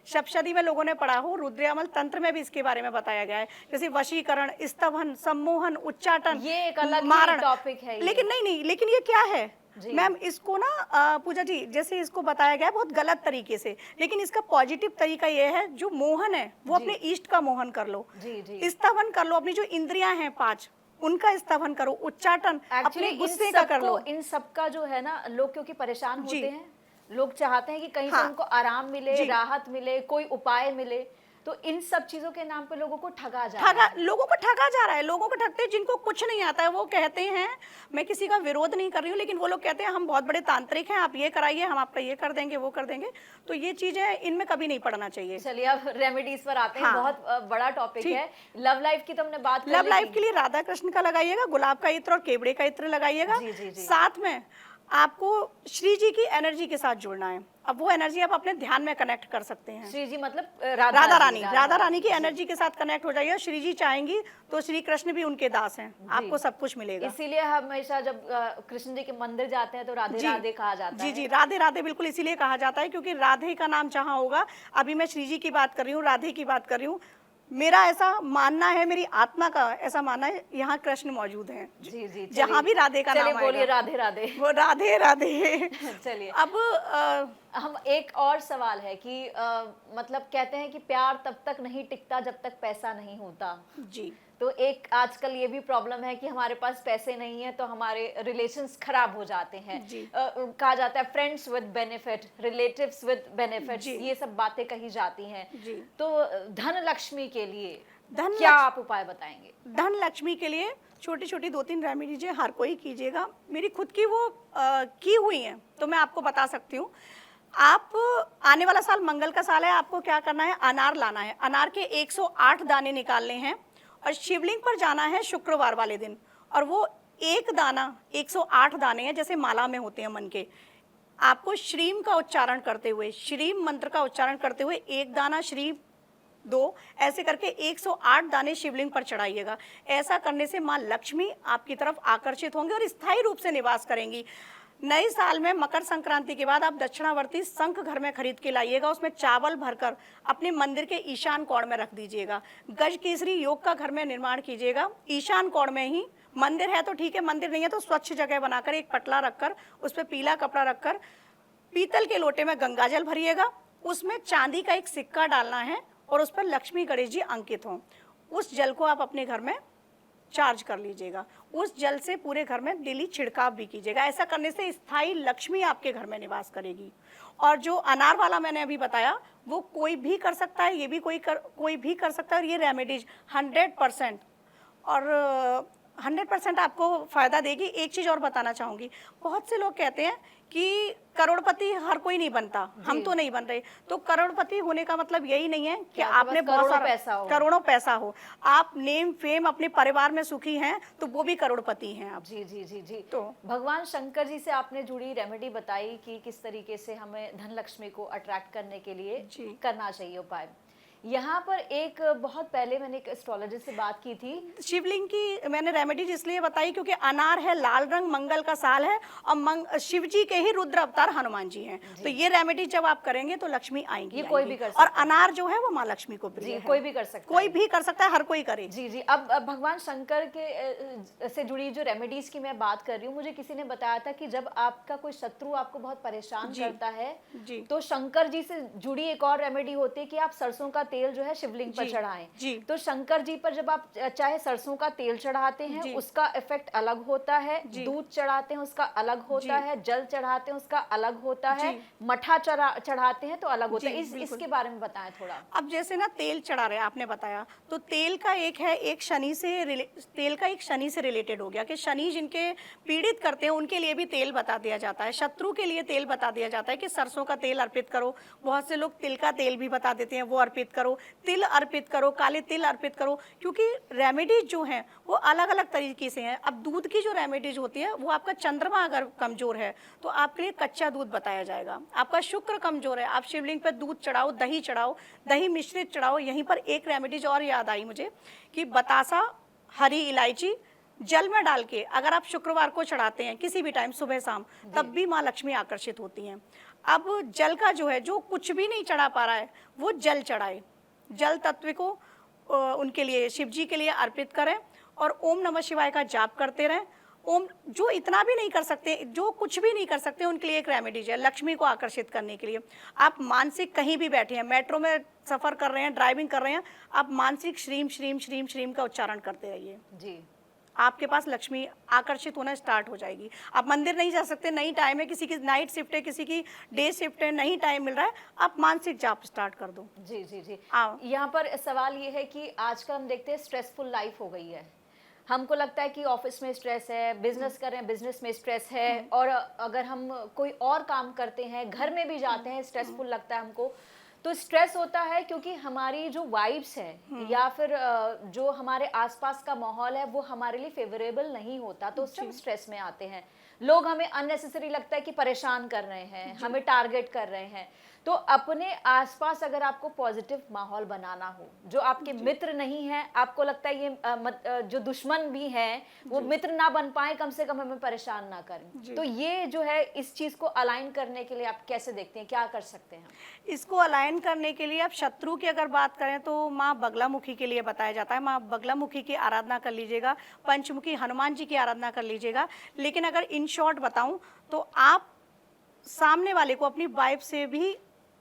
सप्तशती में लोगों ने पढ़ा हो, रुद्रयामल तंत्र में भी इसके बारे में बताया गया है। जैसे वशीकरण, स्तवन, सम्मोहन, उच्चाटन, ये एक अलग मारण टॉपिक है। लेकिन नहीं, लेकिन ये क्या है मैम, इसको ना पूजा जी जैसे इसको बताया गया है बहुत गलत तरीके से, लेकिन इसका पॉजिटिव तरीका ये है, जो मोहन है वो अपने इष्ट का मोहन कर लो, स्तवन कर लो, अपनी जो इंद्रियां हैं 5 उनका स्तवन करो, उच्चाटन अपने गुस्से का कर लो। इन सब का जो है ना, लोग क्योंकि परेशान होते हैं, लोग चाहते हैं कि कहीं से उनको आराम मिले, राहत मिले, कोई उपाय मिले, तो इन सब चीजों के नाम पे लोगों को ठगा जा रहा है। लोगों को ठगा जा रहा है। लोगों को ठगते हैं जिनको कुछ नहीं आता है। वो कहते हैं, मैं किसी का विरोध नहीं कर रही हूँ, लेकिन वो लोग कहते हैं हम बहुत बड़े तांत्रिक हैं, आप ये कराइए, हम आपका ये कर देंगे, वो कर देंगे। तो ये चीजें इनमें कभी नहीं पड़ना चाहिए। चलिए अब रेमेडीज पर आते हैं। बहुत बड़ा टॉपिक है। लव लाइफ की तो हमने बात कर ली। लव लाइफ के लिए राधा कृष्ण का लगाइएगा, गुलाब का इत्र और केवड़े का इत्र लगाइएगा। साथ में आपको श्री जी की एनर्जी के साथ जुड़ना है। अब वो एनर्जी आप अपने ध्यान में कनेक्ट कर सकते हैं। श्री जी मतलब राधा रानी की एनर्जी के साथ कनेक्ट हो जाइए। श्री जी चाहेंगी तो श्री कृष्ण भी उनके दास हैं, आपको सब कुछ मिलेगा। इसीलिए हमेशा जब कृष्ण जी के मंदिर जाते हैं तो राधे राधे कहा जाता है। जी, राधे राधे बिल्कुल इसीलिए कहा जाता है क्योंकि राधे का नाम जहाँ होगा, अभी मैं श्री जी की बात कर रही हूँ, राधे की बात कर रही हूँ, मेरा ऐसा मानना है, मेरी आत्मा का ऐसा मानना है, यहाँ कृष्ण मौजूद हैं। जी जी, जहाँ भी राधे का नाम बोलिए राधे राधे। वो राधे राधे। चलिए अब हम एक और सवाल है कि मतलब कहते हैं कि प्यार तब तक नहीं टिकता जब तक पैसा नहीं होता। जी, तो एक आजकल ये भी प्रॉब्लम है कि हमारे पास पैसे नहीं है तो हमारे रिलेशंस खराब हो जाते हैं। कहा जाता है friends with benefit, relatives with benefits, ये सब बातें कही जाती हैं। तो धन लक्ष्मी के लिए क्या आप उपाय बताएंगे? धन लक्ष्मी के लिए छोटी छोटी 2-3 रेमेडीज हर कोई कीजिएगा। मेरी खुद की वो की हुई हैं तो मैं आपको बता सकती हूँ। आप आने वाला साल मंगल का साल है, आपको क्या करना है, अनार लाना है, अनार के 108 दाने निकालने हैं और शिवलिंग पर जाना है शुक्रवार वाले दिन, और वो एक दाना 108 दाने हैं जैसे माला में होते हैं मन के, आपको श्रीम का उच्चारण करते हुए, श्रीम मंत्र का उच्चारण करते हुए एक दाना श्री 2 ऐसे करके 108 दाने शिवलिंग पर चढ़ाइएगा। ऐसा करने से माँ लक्ष्मी आपकी तरफ आकर्षित होंगे और स्थायी रूप से निवास करेंगी। नए साल में मकर संक्रांति के बाद आप दक्षिणावर्ती शंख घर में खरीद के लाइएगा, उसमें चावल भरकर अपने मंदिर के ईशान कोण में रख दीजिएगा। गज केसरी योग का घर में निर्माण कीजिएगा, ईशान कोण में ही। मंदिर है तो ठीक है, मंदिर नहीं है तो स्वच्छ जगह बनाकर एक पटला रखकर उस पर पीला कपड़ा रखकर पीतल के लोटे में गंगा जल भरिएगा, उसमें चांदी का एक सिक्का डालना है और उस पर लक्ष्मी गणेश जी अंकित हों। उस जल को आप अपने घर में चार्ज कर लीजिएगा, उस जल से पूरे घर में डेली छिड़काव भी कीजिएगा। ऐसा करने से स्थायी लक्ष्मी आपके घर में निवास करेगी। और जो अनार वाला मैंने अभी बताया वो कोई भी कर सकता है, ये भी कोई भी कर सकता है, और ये रेमेडीज 100% और 100% आपको फ़ायदा देगी। एक चीज़ और बताना चाहूँगी, बहुत से लोग कहते हैं कि करोड़पति हर कोई नहीं बनता, हम तो नहीं बन रहे। तो करोड़पति होने का मतलब यही नहीं है कि आपने बहुत सारा करोड़ों पैसा हो, आप नेम फेम अपने परिवार में सुखी हैं तो वो भी करोड़पति हैं आप। जी जी जी जी। तो भगवान शंकर जी से आपने जुड़ी रेमेडी बताई कि किस तरीके से हमें धन लक्ष्मी को अट्रैक्ट करने के लिए करना चाहिए उपाय। यहाँ पर एक बहुत पहले मैंने एक एस्ट्रोलॉजर से बात की थी, शिवलिंग की मैंने रेमेडीज इसलिए बताई क्योंकि अनार है, लाल रंग, मंगल का साल है और शिव जी के ही रुद्र अवतार हनुमान जी हैं। तो ये रेमेडीज जब आप करेंगे तो लक्ष्मी आएंगी। ये कोई भी कर सकता है। और अनार जो है वो माँ लक्ष्मी को प्रिय है। कोई भी कर सकता है, कोई भी कर सकता है, हर कोई करे। जी जी। अब भगवान शंकर के से जुड़ी जो रेमेडीज की मैं बात कर रही हूँ, मुझे किसी ने बताया था कि जब आपका कोई शत्रु आपको बहुत परेशान करता है तो शंकर जी से जुड़ी एक और रेमेडी होती है कि आप सरसों का तेल जो है शिवलिंग पर चढ़ाएं। तो शंकर जी पर जब आप चाहे सरसों का तेल चढ़ाते हैं उसका इफेक्ट अलग होता है, दूध चढ़ाते हैं उसका अलग होता है, जल चढ़ाते हैं उसका अलग होता है, मठा चढ़ाते हैं तो अलग होता है। इसके बारे में बताएं थोड़ा। अब जैसे ना तेल चढ़ा रहे आपने बताया, तो तेल का एक शनि से रिलेटेड हो गया कि शनि जिनके पीड़ित करते हैं उनके लिए भी तेल बता दिया जाता है, शत्रु के लिए तेल बता दिया जाता है कि सरसों का तेल अर्पित करो। बहुत से लोग तिल का तेल भी बता देते हैं, वो अर्पित करो, तिल अर्पित करो, काले तिल अर्पित करो, क्योंकि रेमेडीज जो हैं वो अलग अलग तरीके से हैं। अब दूध की जो रेमेडीज होती है वो आपका चंद्रमा अगर कमजोर है तो आपके लिए कच्चा दूध बताया जाएगा। आपका शुक्र कमजोर है, आप शिवलिंग पे दूध चढ़ाओ, दही मिश्रित चढ़ाओ। यहीं पर एक रेमेडीज और याद आई मुझे कि बतासा, हरी इलायची जल में डाल के अगर आप शुक्रवार को चढ़ाते हैं किसी भी टाइम सुबह शाम, तब भी माँ लक्ष्मी आकर्षित होती हैं। अब जल का जो है, जो कुछ भी नहीं चढ़ा पा रहा है वो जल चढ़ाए, जल तत्व को उनके लिए, शिव जी के लिए अर्पित करें और ओम नमः शिवाय का जाप करते रहें। ओम जो इतना भी नहीं कर सकते, जो कुछ भी नहीं कर सकते, उनके लिए एक रेमेडीज है लक्ष्मी को आकर्षित करने के लिए। आप मानसिक कहीं भी बैठे हैं, मेट्रो में सफ़र कर रहे हैं, ड्राइविंग कर रहे हैं, आप मानसिक श्रीम श्रीम श्रीम श्रीम का उच्चारण करते रहिए जी। आपके पास लक्ष्मी आकर्षित होना स्टार्ट हो जाएगी। आप मंदिर नहीं जा सकते, नहीं टाइम है, किसी की नाइट शिफ्ट है, किसी की डे शिफ्ट है, नहीं टाइम मिल रहा है, आप मानसिक जाप स्टार्ट कर दो। जी जी जी। यहाँ पर सवाल ये है कि आजकल हम देखते हैं स्ट्रेसफुल लाइफ हो गई है, हमको लगता है कि ऑफिस में स्ट्रेस है, बिजनेस कर रहे हैं बिजनेस में स्ट्रेस है, और अगर हम कोई और काम करते हैं, घर में भी जाते हैं, स्ट्रेसफुल लगता है हमको। तो स्ट्रेस होता है क्योंकि हमारी जो वाइब्स है या फिर जो हमारे आसपास का माहौल है वो हमारे लिए फेवरेबल नहीं होता, तो उससे हम स्ट्रेस में आते हैं। लोग हमें अननेसेसरी लगता है कि परेशान कर रहे हैं, हमें टारगेट कर रहे हैं। तो अपने आसपास अगर आपको पॉजिटिव माहौल बनाना हो, जो आपके मित्र नहीं है, आपको लगता है ये जो दुश्मन भी हैं वो मित्र ना बन पाए, कम से कम हमें परेशान ना करें, तो ये जो है इस चीज को अलाइन करने के लिए आप कैसे देखते हैं, क्या कर सकते हैं? इसको अलाइन करने के लिए आप शत्रु की अगर बात करें तो माँ बगलामुखी के लिए बताया जाता है, माँ बगलामुखी की आराधना कर लीजिएगा, पंचमुखी हनुमान जी की आराधना कर लीजिएगा। लेकिन अगर इन शॉर्ट बताऊं तो आप सामने वाले को अपनी वाइफ से भी,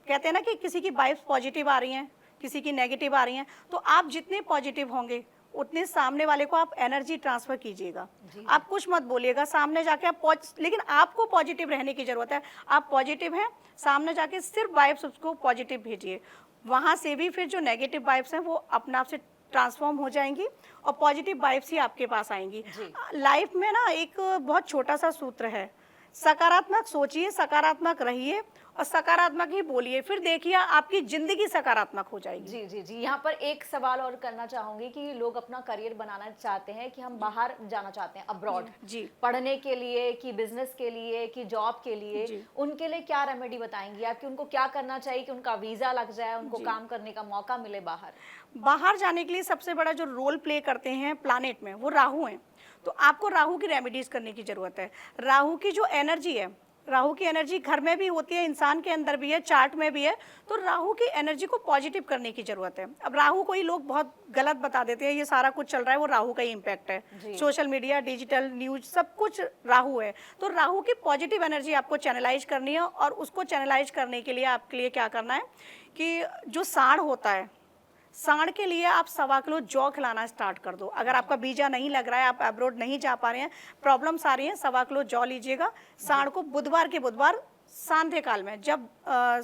कहते हैं ना कि किसी की वाइफ पॉजिटिव आ रही हैं, किसी की नेगेटिव आ रही हैं, तो आप जितने पॉजिटिव होंगे उतने सामने वाले को आप एनर्जी ट्रांसफर कीजिएगा। आप कुछ मत बोलिएगा, सामने जाके आप लेकिन आपको पॉजिटिव रहने की जरूरत है। आप पॉजिटिव हैं, सामने जाके सिर्फ वाइब्स उसको पॉजिटिव भेजिए, वहां से भी फिर जो नेगेटिव वाइब्स हैं वो अपने आप से ट्रांसफॉर्म हो जाएंगी और पॉजिटिव वाइब्स ही आपके पास आएंगी। लाइफ में ना एक बहुत छोटा सा सूत्र है, सकारात्मक सोचिए, सकारात्मक रहिए और सकारात्मक ही बोलिए, फिर देखिए आपकी जिंदगी सकारात्मक हो जाएगी। जी जी जी, यहाँ पर एक सवाल और करना चाहूंगी कि लोग अपना करियर बनाना चाहते हैं, कि हम बाहर जाना चाहते हैं अब्रॉड, जी पढ़ने के लिए, कि बिजनेस के लिए, कि जॉब के लिए, उनके लिए क्या रेमेडी बताएंगी आप कि उनको क्या करना चाहिए कि उनका वीजा लग जाए, उनको काम करने का मौका मिले बाहर? बाहर जाने के लिए सबसे बड़ा जो रोल प्ले करते हैं प्लानेट में वो राहु हैं, तो आपको राहु की रेमेडीज करने की जरूरत है। राहु की जो एनर्जी है, राहु की एनर्जी घर में भी होती है, इंसान के अंदर भी है, चार्ट में भी है, तो राहु की एनर्जी को पॉजिटिव करने की जरूरत है। अब राहु को ही लोग बहुत गलत बता देते हैं, ये सारा कुछ चल रहा है वो राहु का ही इम्पैक्ट है, सोशल मीडिया, डिजिटल न्यूज, सब कुछ राहु है। तो राहु की पॉजिटिव एनर्जी आपको चैनलाइज करनी है और उसको चैनलाइज करने के लिए आपके लिए क्या करना है कि जो सांड होता है, सांड के लिए आप 1.25 किलो जौ खिलाना स्टार्ट कर दो। अगर आपका वीजा नहीं लग रहा है, आप अब्रॉड नहीं जा पा रहे हैं, प्रॉब्लम्स आ रही हैं, 1.25 किलो जौ लीजिएगा। सांड को बुधवार के बुधवार सांध्य काल में जब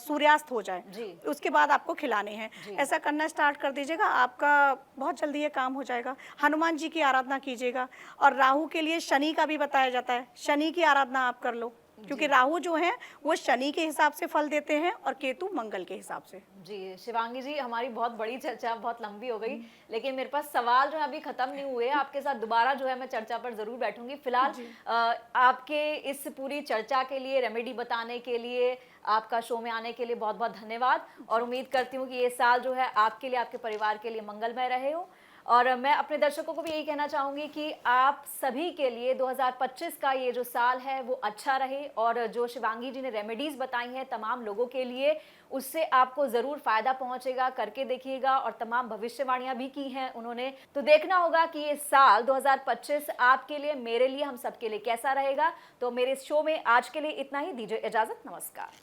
सूर्यास्त हो जाए उसके बाद आपको खिलाने हैं। ऐसा करना स्टार्ट कर दीजिएगा, आपका बहुत जल्दी ये काम हो जाएगा। हनुमान जी की आराधना कीजिएगा और राहु के लिए शनि का भी बताया जाता है, शनि की आराधना आप कर लो, क्योंकि राहु जो है वो शनि के हिसाब से फल देते हैं और केतु मंगल के हिसाब से। जी शिवांगी जी, हमारी बहुत बड़ी चर्चा बहुत लंबी हो गई, लेकिन मेरे पास सवाल जो है अभी खत्म नहीं हुए। आपके साथ दोबारा जो है मैं चर्चा पर जरूर बैठूंगी। फिलहाल आपके इस पूरी चर्चा के लिए, रेमेडी बताने के लिए, आपका शो में आने के लिए बहुत बहुत धन्यवाद और उम्मीद करती हूँ कि ये साल जो है आपके लिए, आपके परिवार के लिए मंगलमय रहे हो। और मैं अपने दर्शकों को भी यही कहना चाहूंगी कि आप सभी के लिए 2025 का ये जो साल है वो अच्छा रहे और जो शिवांगी जी ने रेमेडीज बताई हैं तमाम लोगों के लिए, उससे आपको जरूर फायदा पहुंचेगा, करके देखिएगा। और तमाम भविष्यवाणियां भी की हैं उन्होंने, तो देखना होगा कि ये साल 2025 आपके लिए, मेरे लिए, हम सबके लिए कैसा रहेगा। तो मेरे इस शो में आज के लिए इतना ही, दीजिए इजाजत, नमस्कार।